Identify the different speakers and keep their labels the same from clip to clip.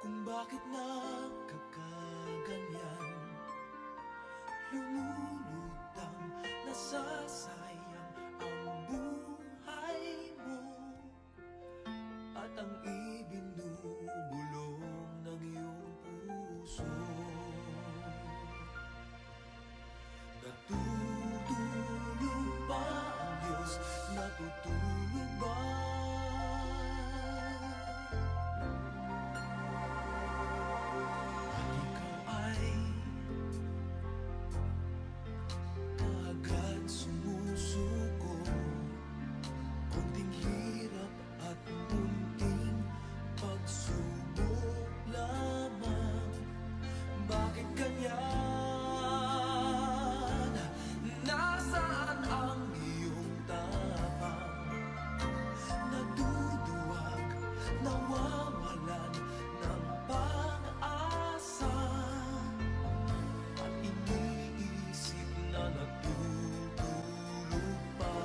Speaker 1: Kung bakit nagkakaganyan, lumulutang nasasayang ang buhay mo at ang ibinubulong ng iyong puso. Natutulog ba ang Diyos? Natutulog ba? At ikaw ay kaagad sumusuko, konting hirap at munting pagsubok lamang. Bakit ganyan? Nasaan ang iyong tapang? Naduduwag, nawawalan ng pag-asa, at iniisip na natutulog pa.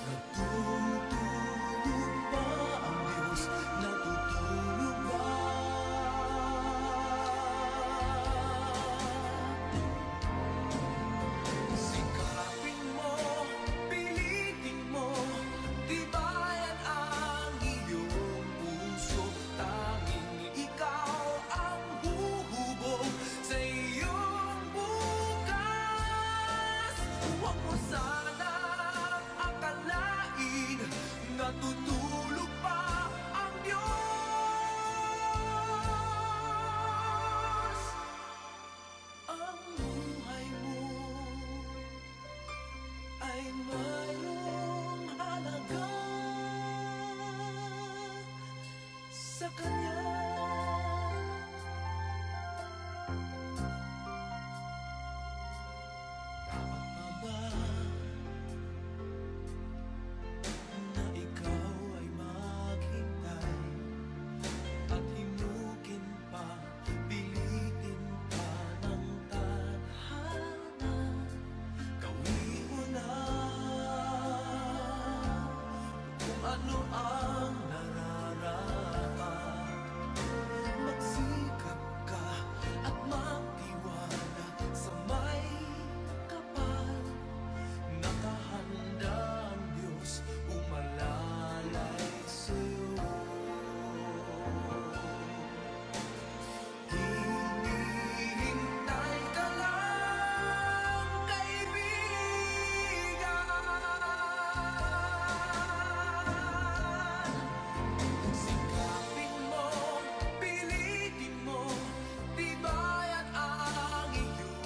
Speaker 1: Natutulog ba ang Diyos? Natutulog ba? Sikapin mo, pilitin mo, tibayan ang iyong puso. Tanging ikaw ang huhubog sa iyong bukas. Huwag mo sanang akalain natutulog pa ang Diyos. Ang buhay mo ay mayroong halaga sa Kanya. Dapat pa ba na ikaw ay maghintay at himukin pa, pilitin pa ng tadhana? Gawin mo na kung ano ang nararapat. Magsikap ka at magtiwala sa may kapal. Nakahanda ang Diyos umalalay sa'yo. Hinihintay ka lang, kaibigan. Sikapin mo, pilitin mo, tibayan ang iyong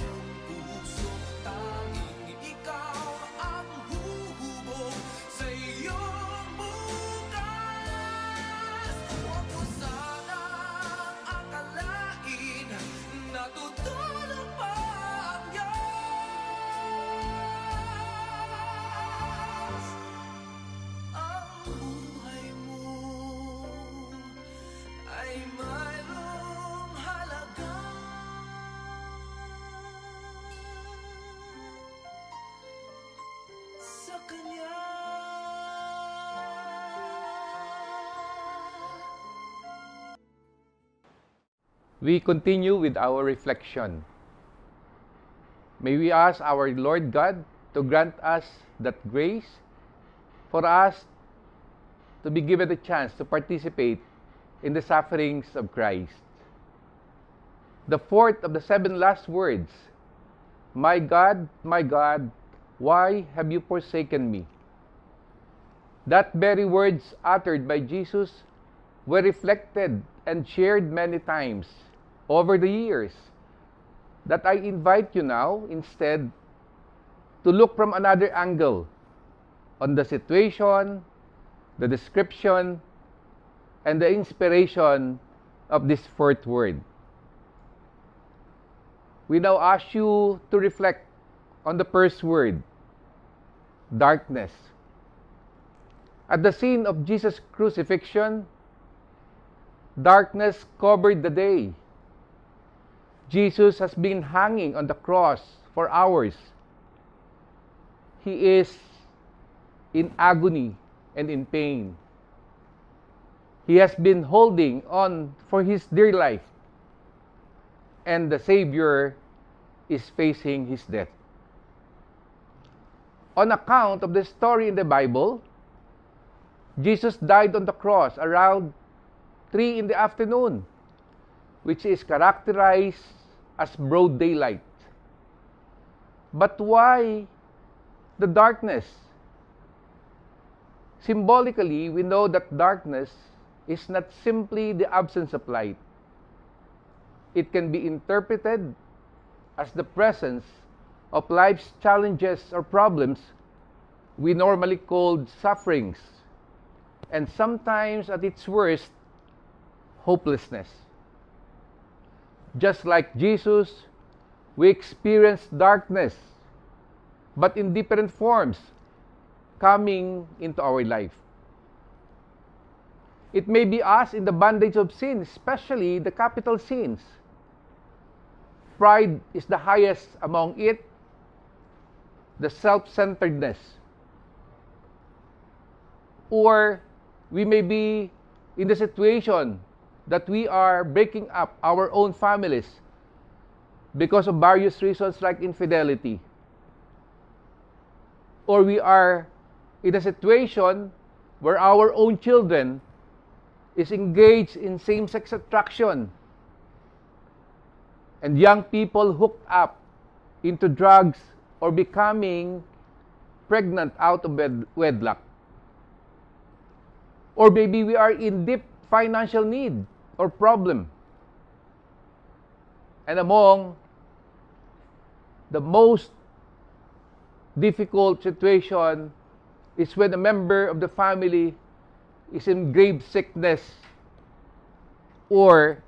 Speaker 1: puso. Tanging ikaw ang huhubog sa iyong bukas. Huwag mo sanang akalain natutulog pa ang Diyos. Ang buhay mo ay mayroong halaga sa Kanya.
Speaker 2: We continue with our reflection. May we ask our Lord God to grant us that grace for us to be given the chance to participate in the sufferings of Christ. The fourth of the 7 last words, my God, why have you forsaken me?" That very words uttered by Jesus were reflected and shared many times over the years, that I invite you now instead to look from another angle on the situation, the description, and the inspiration of this fourth word. We now ask you to reflect on the first word, darkness. At the scene of Jesus' crucifixion, darkness covered the day. Jesus has been hanging on the cross for hours. He is in agony and in pain. he has been holding on for his dear life, and the Savior is facing his death. On account of the story in the Bible, Jesus died on the cross around 3 in the afternoon, which is characterized as broad daylight. But why the darkness? Symbolically, we know that darkness is not simply the absence of light. It can be interpreted as the presence of life's challenges or problems we normally call sufferings, and sometimes at its worst, hopelessness. Just like Jesus, we experience darkness, but in different forms, coming into our life. It may be us in the bondage of sin, especially the capital sins. Pride is the highest among it, the self-centeredness. Or we may be in the situation that we are breaking up our own families because of various reasons like infidelity. Or we are in a situation where our own children is engaged in same-sex attraction, and young people hooked up into drugs or becoming pregnant out of wedlock. Or maybe we are in deep financial need or problem. And among the most difficult situation is when a member of the family is in grave sickness, or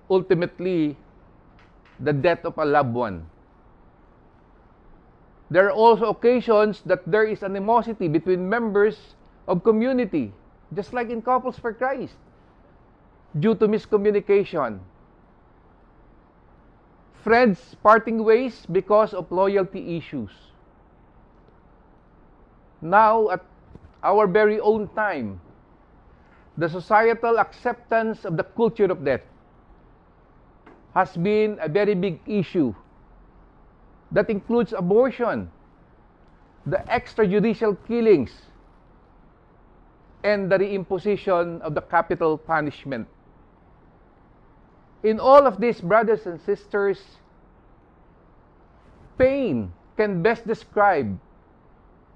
Speaker 2: ultimately the death of a loved one. There are also occasions that there is animosity between members of community, just like in Couples for Christ, due to miscommunication. Friends parting ways because of loyalty issues. Now, at our very own time, the societal acceptance of the culture of death has been a very big issue that includes abortion, the extrajudicial killings, and the reimposition of the capital punishment. In all of this, brothers and sisters, pain can best describe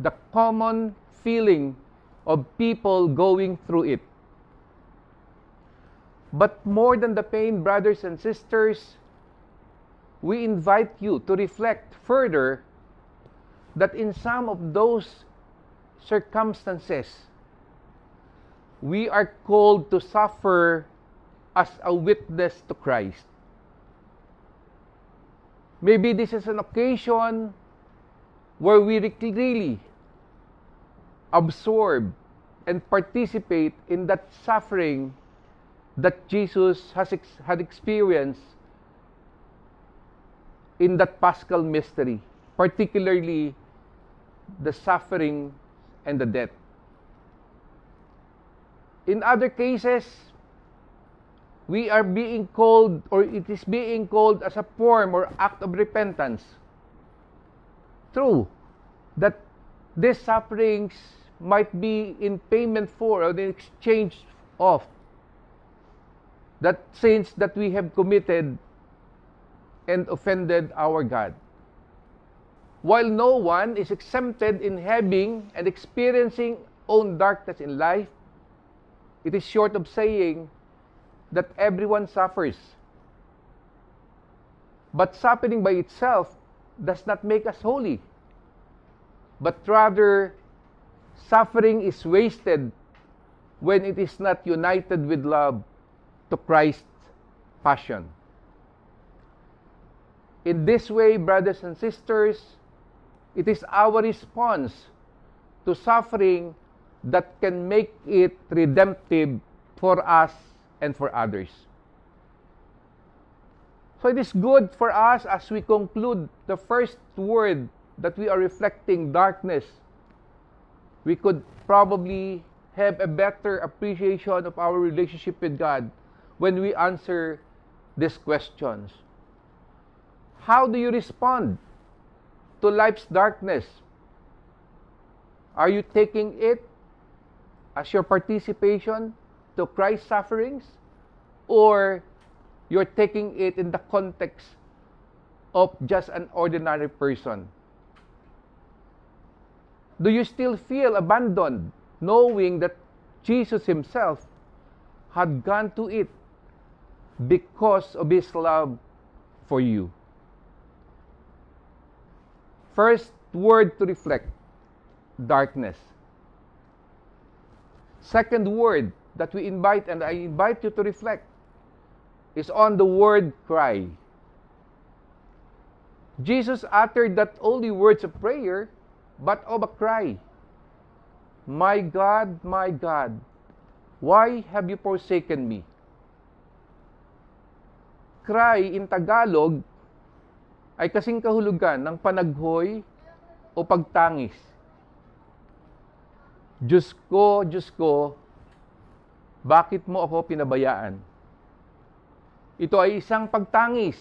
Speaker 2: the common feeling of people going through it. But more than the pain, brothers and sisters, we invite you to reflect further that in some of those circumstances, we are called to suffer as a witness to Christ. Maybe this is an occasion where we really absorb and participate in that suffering that Jesus had experienced in that Paschal mystery, particularly the suffering and the death. In other cases, we are being called, or it is being called as a form or act of repentance. True, that these sufferings might be in payment for or in exchange of that sins that we have committed and offended our God. While no one is exempted in having and experiencing own darkness in life, it is short of saying that everyone suffers. But suffering by itself does not make us holy, but rather suffering is wasted when it is not united with love to Christ's passion. In this way, brothers and sisters, it is our response to suffering that can make it redemptive for us and for others. So it is good for us as we conclude the first word that we are reflecting, darkness. We could probably have a better appreciation of our relationship with God when we answer these questions. How do you respond to life's darkness? Are you taking it as your participation to Christ's sufferings? Or you're taking it in the context of just an ordinary person? Do you still feel abandoned, knowing that Jesus himself had gone to it because of his love for you? First word to reflect, darkness. Second word that we invite, and I invite you to reflect, is on the word cry. Jesus uttered not only words of prayer, but of a cry. My God, why have you forsaken me? Cry in Tagalog ay kasing kahulugan ng panaghoy o pagtangis. Diyos ko, bakit mo ako pinabayaan? Ito ay isang pagtangis,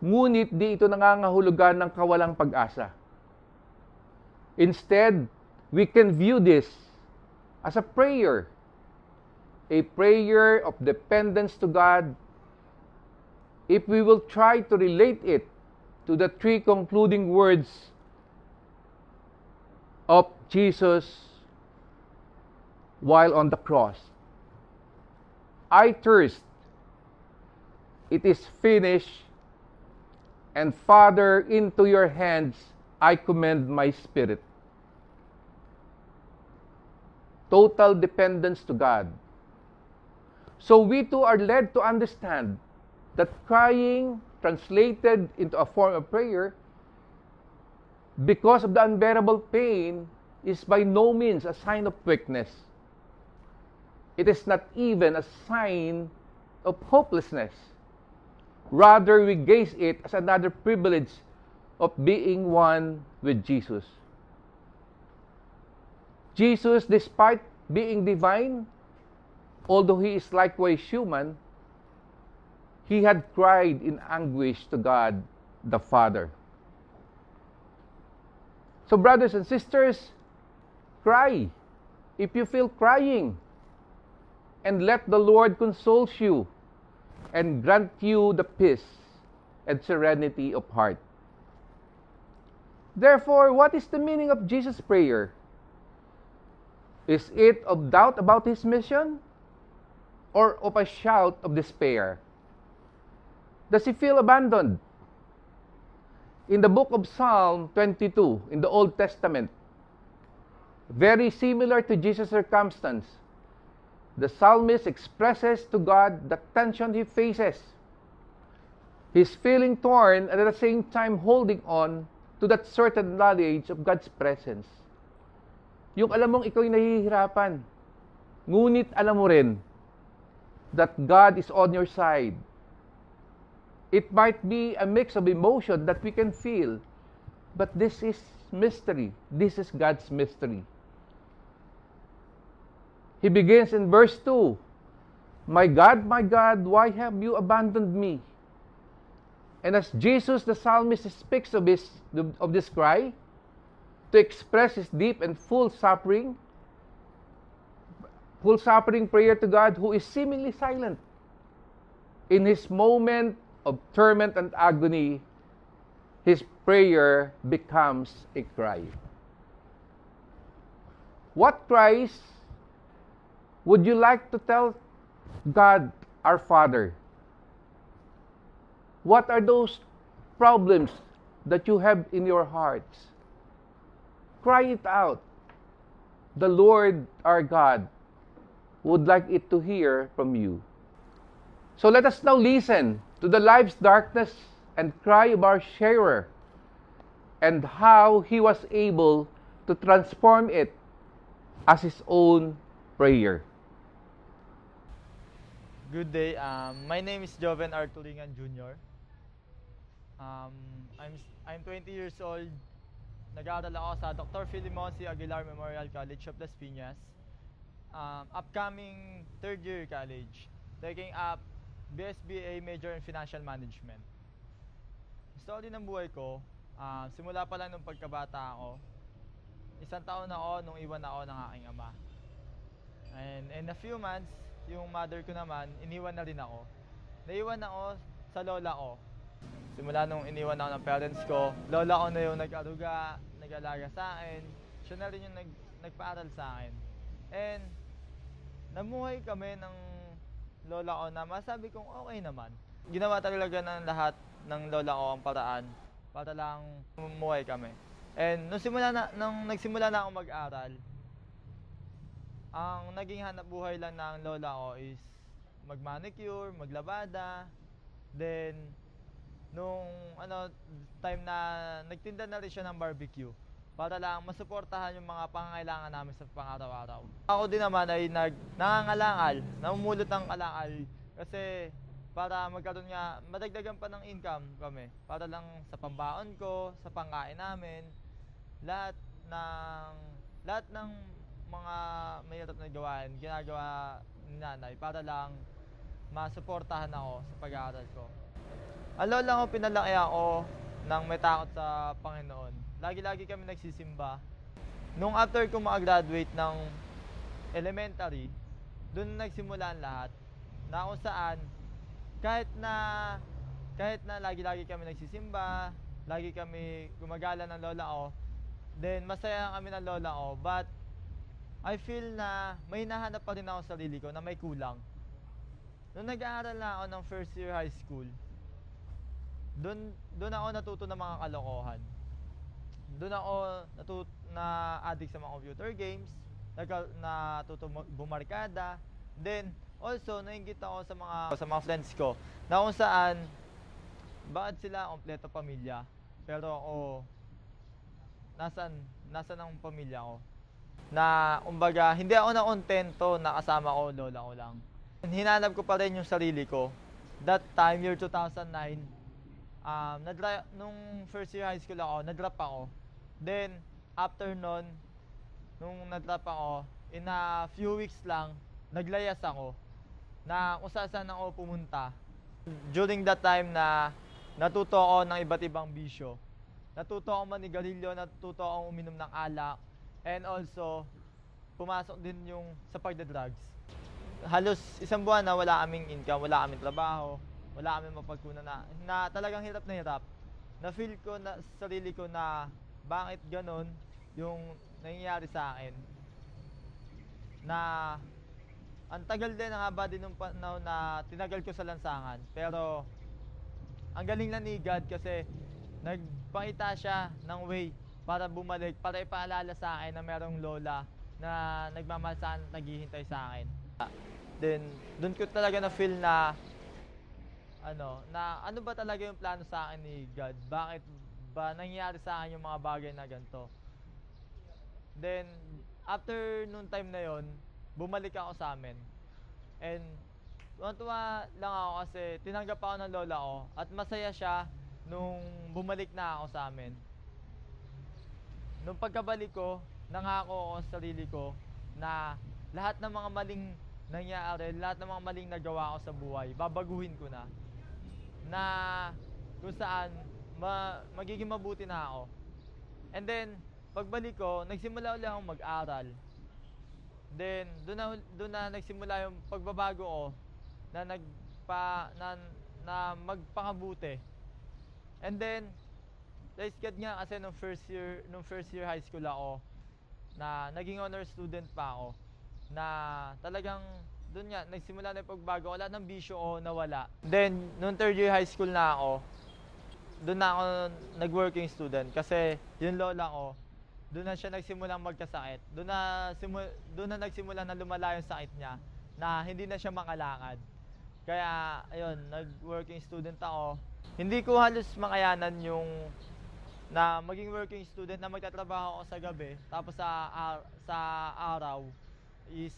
Speaker 2: ngunit di ito nangangahulugan ng kawalang pag-asa. Instead, we can view this as a prayer of dependence to God, if we will try to relate it to the three concluding words of Jesus while on the cross. I thirst. It is finished. And Father, into your hands I commend my spirit. Total dependence to God. So we too are led to understand that crying, translated into a form of prayer, because of the unbearable pain, is by no means a sign of weakness. It is not even a sign of hopelessness. Rather, we gaze it as another privilege of being one with Jesus. Jesus, despite being divine, although he is likewise human, he had cried in anguish to God the Father. So brothers and sisters, cry if you feel crying, and let the Lord console you and grant you the peace and serenity of heart. Therefore, what is the meaning of Jesus' prayer? Is it of doubt about his mission, or of a shout of despair? Does he feel abandoned? In the book of Psalm 22, in the Old Testament, very similar to Jesus' circumstance, the psalmist expresses to God the tension he faces. He's feeling torn and at the same time holding on to that certain knowledge of God's presence. Yung alam mong ikaw ay nahihirapan, ngunit alam mo rin that God is on your side. It might be a mix of emotion that we can feel, but this is mystery. This is God's mystery. He begins in verse 2, my God, why have you abandoned me? And as Jesus, the psalmist, speaks of this cry, to express his deep and full suffering prayer to God, who is seemingly silent. In his moment of torment and agony, his prayer becomes a cry. What cries would you like to tell God, our Father? What are those problems that you have in your hearts? Cry it out. The Lord, our God, would like it to hear from you. So let us now listen to the life's darkness and cry of our sharer, and how he was able to transform it as his own prayer.
Speaker 3: Good day. My name is Joven Artulingan Jr. I'm 20 years old. Nag-aaral ako sa Dr. Filimon C. Aguilar Memorial College of Las Piñas. upcoming third year college, taking up BSBA major in Financial Management. Story ng buhay ko, simula pa lang nung pagkabata ako, 1 taon na ako nung iwan ako ng aking ama. And in a few months, yung mother ko naman, iniwan na rin ako. Naiwan ako sa lola ko. Simula nung iniwan ako ng parents ko, lola ko na yung nag-aruga, nag-alaga sa akin. Siya na rin yung nagpaaral sa akin. And namuhay kami ng lola ko na masabi kong okay naman. Ginawa talaga ng lahat ng lola ko ang paraan para lang mamuhay kami. And nung nagsimula na ako mag-aral, ang naging hanap buhay lang ng lola ko is mag-manicure, maglabada. Then nung time na nagtinda na rin siya ng barbecue para lang masuportahan yung mga pangangailangan namin sa pang-araw-araw. Ako din naman ay nangangalangal, namumulot ng kalangal kasi para magkaroon nga, madagdagan pa ng income kami para lang sa pambaon ko, sa pangkain namin, lahat ng mga mahirap na gawain, ginagawa ni nanay para lang masuportahan ako sa pag-aaral ko. Ang lola ko, pinalaki ako nang may takot sa Panginoon. Lagi-lagi kami nagsisimba. Nung after ko makagraduate ng elementary, doon nagsimula ang lahat. Na kung saan, kahit na lagi-lagi kami nagsisimba, lagi kami gumagala ng lola ko, then masaya kami ng lola ko, but I feel na may hinahanap pa rin ako sa sarili ko na may kulang. Nung nag-aaral na ako ng first year high school, doon ako natuto ng mga kalokohan. Doon ako na addict sa mga computer games, natuto bumarkada. Then also nainggit ako sa mga friends ko na kung saan bakit sila kompleto pamilya pero ako nasan ang pamilya ko, na kumbaga hindi ako nakontento na kasama ko lola ko lang. Hinanap ko pa rin yung sarili ko. That time, year 2009, nung first year high school ako, nag-drop ako. Then after nun, nung nag-drop ako, in a few weeks lang, naglayas ako na kung saan ako pumunta. During that time na natuto ako ng iba't ibang bisyo. Natuto ako manigarilyo, natuto ako uminom ng alak, and also pumasok din yung sa pagda-drugs. Halos 1 buwan na wala kaming income, wala kaming trabaho, wala kaming mapagkunan na talagang hirap na hirap. Na-feel ko na sarili ko na bakit ganon yung nangyayari sa akin. Na ang tagal din, ang haba din nung panahon na tinagal ko sa lansangan. Pero ang galing lang ni God kasi nagpakita siya ng way para bumalik, para ipaalala sa akin na merong lola na nagmamahal sa akin, naghihintay sa akin. Then doon ko talaga na feel na ano ba talaga yung plano sa akin ni God? Bakit ba nangyayari sa akin yung mga bagay na ganito? Then after nung time na yon, bumalik ako sa amin. And tuwa lang ako kasi tinanggap ako ng lola ko at masaya siya nung bumalik na ako sa amin. Nung pagkabalik ko, nangako ako sa sarili ko na lahat ng mga maling nangyari, lahat ng mga maling nagawa ko sa buhay, babaguhin ko na. Na kung saan magiging mabuti na ako. And then pagbalik ko, nagsimula ulit akong mag-aral. Then doon na nagsimula yung pagbabago ko na magpangabuti. And then praise God nga kasi nung first year high school ako, na naging honor student pa ako, na talagang doon nga nagsimula na yung pagbago. Wala ng bisyo o nawala. Then nung third year high school na ako, doon na ako nag-working student kasi yung lola ko, doon na siya nagsimulang magkasakit. Doon na nagsimula na lumala yung sakit niya, na hindi na siya makalakad. Kaya ayun, nag-working student ako. Hindi ko halos makayanan yung na maging working student na magtatrabaho ako sa gabi, tapos sa araw is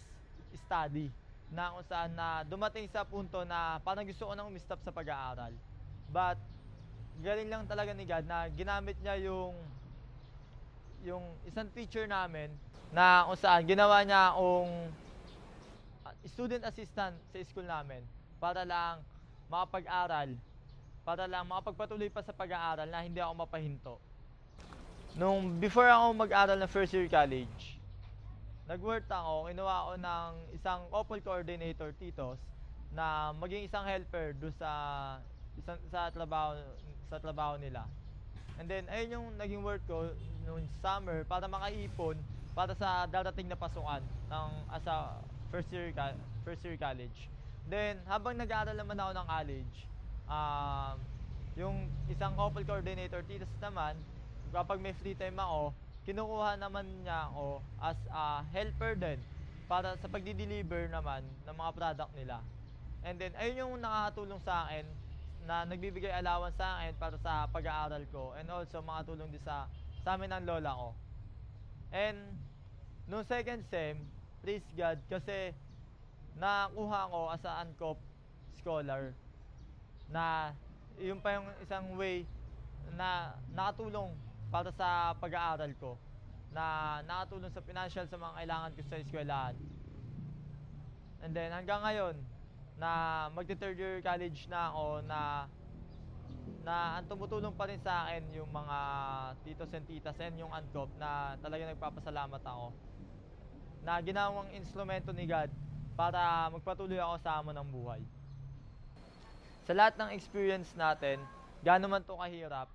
Speaker 3: study, na kung saan na dumating sa punto na parang gusto ko nang umistop sa pag-aaral. But galing lang talaga ni God na ginamit niya yung isang teacher namin, na kung saan ginawa niya akong student assistant sa school namin para lang makapag-aral, para lang makapagpatuloy pa sa pag-aaral na hindi ako mapahinto. Nung before ako mag-aral ng first year college, nag-work ako, kinuha ako ng isang couple coordinator, titos, na maging isang helper do sa trabaho nila. And then ayun yung naging work ko noong summer para makaipon para sa darating na pasukan ng as a first year college. Then habang nag-aaral naman ako ng college, yung isang couple coordinator titos naman, kapag may free time ako, kinukuha naman niya ako as a helper din para sa pagdi-deliver naman ng mga product nila. And then ayun yung nakakatulong sa akin na nagbibigay allowance sa akin para sa pag-aaral ko, and also makatulong din sa amin ng lola ko. And noong second sem, praise God, kasi nakuha ko as a ANCOP scholar, na yun pa yung isang way na nakatulong para sa pag-aaral ko, na nakatulong sa financial sa mga kailangan ko sa eskwelahan. And then hanggang ngayon na magti-third year college na ako, na ang tumutulong pa rin sa akin yung mga titos and titas and yung ANCOP, na talaga nagpapasalamat ako na ginawang instrumento ni God para magpatuloy ako sa hamon ng buhay. Sa lahat ng experience natin, gaano man to kahirap,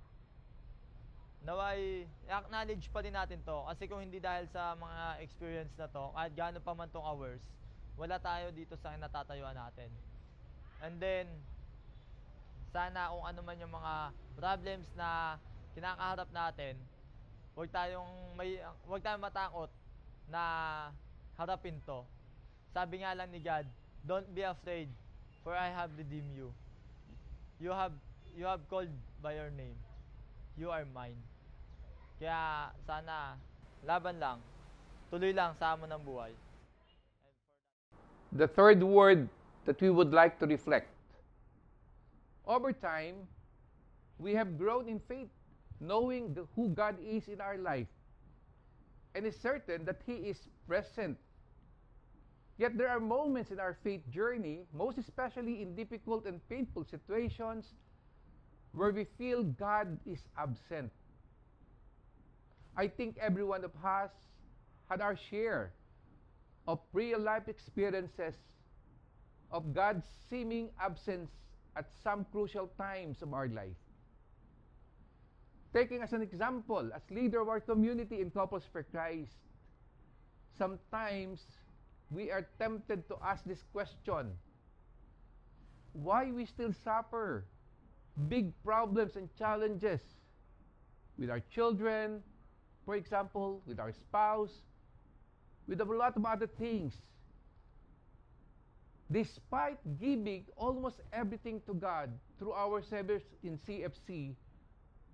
Speaker 3: naway i-acknowledge pa din natin to, kasi kung hindi dahil sa mga experience na to, kahit gaano pa man tong hours, wala tayo dito sa natatayuan natin. And then sana kung ano man yung mga problems na kinakaharap natin, huwag tayong matakot na harapin to. Sabi nga lang ni God, don't be afraid, for I have redeemed you. You have called by your name. You are mine. Kaya sana laban lang, tuloy lang sa hamon ng buhay.
Speaker 2: The third word that we would like to reflect. Over time, we have grown in faith, knowing who God is in our life, and is certain that He is present. Yet there are moments in our faith journey, most especially in difficult and painful situations, where we feel God is absent. I think every one of us had our share of real-life experiences of God's seeming absence at some crucial times of our life. Taking as an example, as leader of our community in Couples for Christ, sometimes we are tempted to ask this question: why we still suffer big problems and challenges with our children, for example, with our spouse, with a lot of other things, despite giving almost everything to God through our service in CFC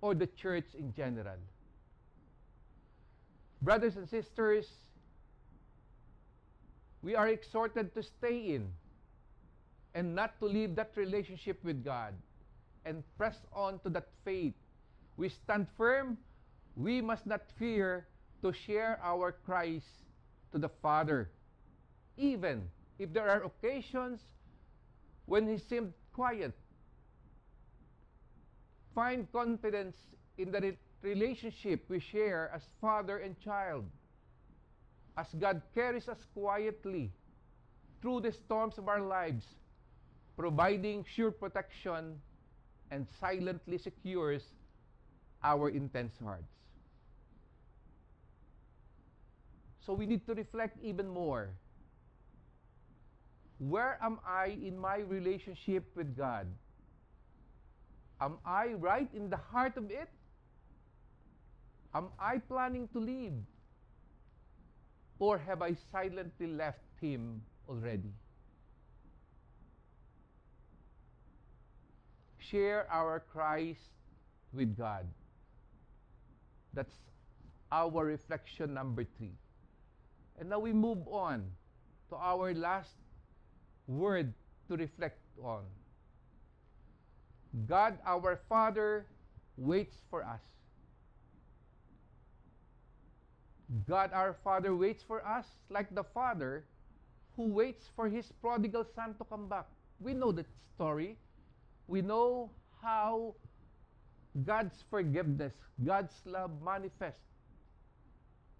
Speaker 2: or the church in general. Brothers and sisters, we are exhorted to stay in and not to leave that relationship with God and press on to that faith. We stand firm. We must not fear to share our cries to the Father, even if there are occasions when He seemed quiet. Find confidence in the relationship we share as father and child, as God carries us quietly through the storms of our lives, providing sure protection and silently secures our intense hearts. So we need to reflect even more. Where am I in my relationship with God? Am I right in the heart of it? Am I planning to leave? Or have I silently left Him already? Share our cries with God. That's our reflection number 3. And now we move on to our last word to reflect on. God our Father waits for us. God our Father waits for us like the Father who waits for his prodigal son to come back. We know that story. We know how God's forgiveness, God's love manifests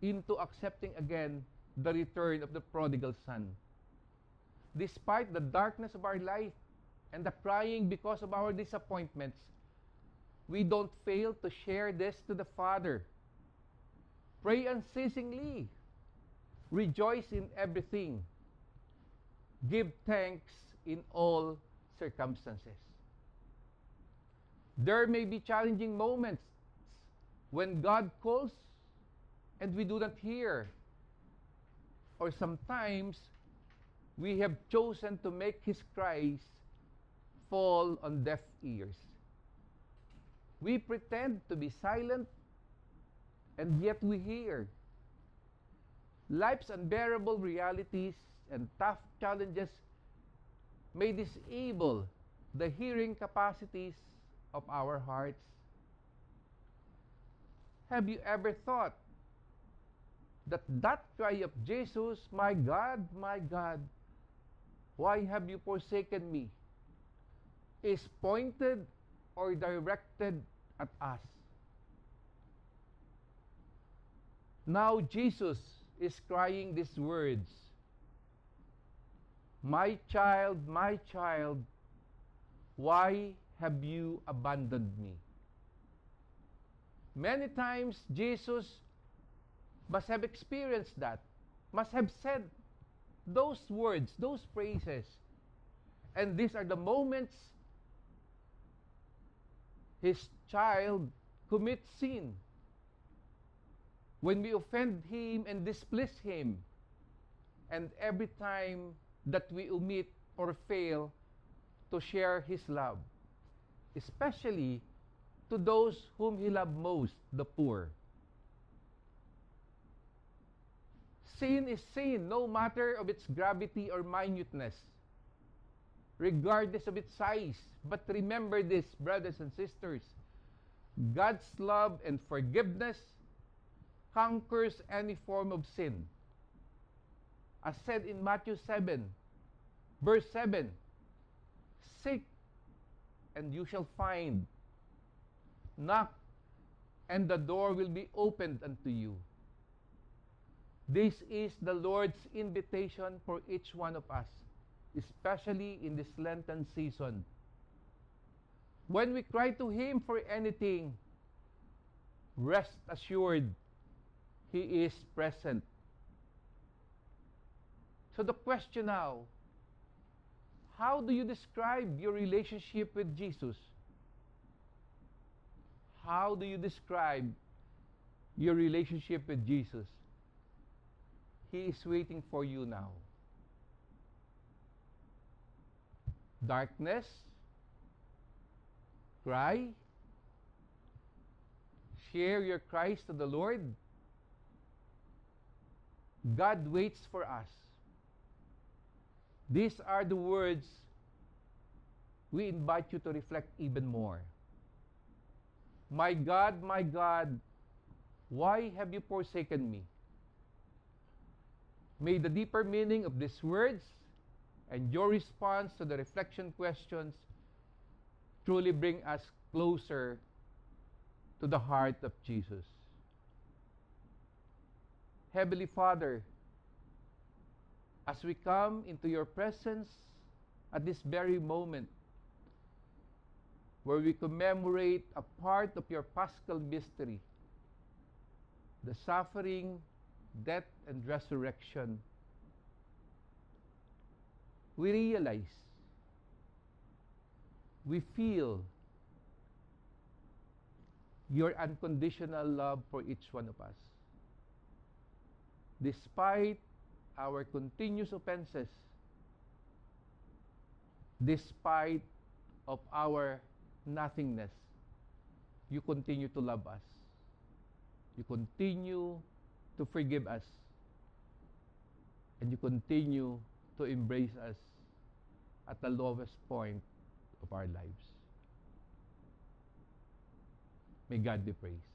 Speaker 2: into accepting again the return of the prodigal son. Despite the darkness of our life and the crying because of our disappointments, we don't fail to share this to the Father. Pray unceasingly. Rejoice in everything. Give thanks in all circumstances. There may be challenging moments when God calls and we do not hear. Or sometimes we have chosen to make His cries fall on deaf ears. We pretend to be silent, and yet we hear. Life's unbearable realities and tough challenges may disable the hearing capacities of our hearts. Have you ever thought that cry of Jesus, my God, why have you forsaken me, is pointed or directed at us? Now Jesus is crying these words, my child, why have you abandoned me? Many times Jesus must have experienced that, must have said those words, those phrases. And these are the moments His child commits sin. When we offend Him and displease Him. And every time that we omit or fail to share His love. Especially to those whom He loved most, the poor. Sin is sin, no matter of its gravity or minuteness, regardless of its size. But remember this, brothers and sisters, God's love and forgiveness conquers any form of sin. As said in Matthew 7, verse 7, seek and you shall find. Knock and the door will be opened unto you. This is the Lord's invitation for each one of us, especially in this Lenten season. When we cry to Him for anything, rest assured He is present. So the question now, how do you describe your relationship with Jesus? How do you describe your relationship with Jesus? He is waiting for you now. Darkness, cry, share your cries to the Lord. God waits for us. These are the words we invite you to reflect even more. My God, why have you forsaken me? May the deeper meaning of these words and your response to the reflection questions truly bring us closer to the heart of Jesus. Heavenly Father, as we come into your presence at this very moment, where we commemorate a part of your Paschal mystery, the suffering, death, and resurrection, we realize, we feel your unconditional love for each one of us. Despite our continuous offenses, despite of our nothingness, you continue to love us. You continue to forgive us. And you continue to embrace us at the lowest point of our lives. May God be praised.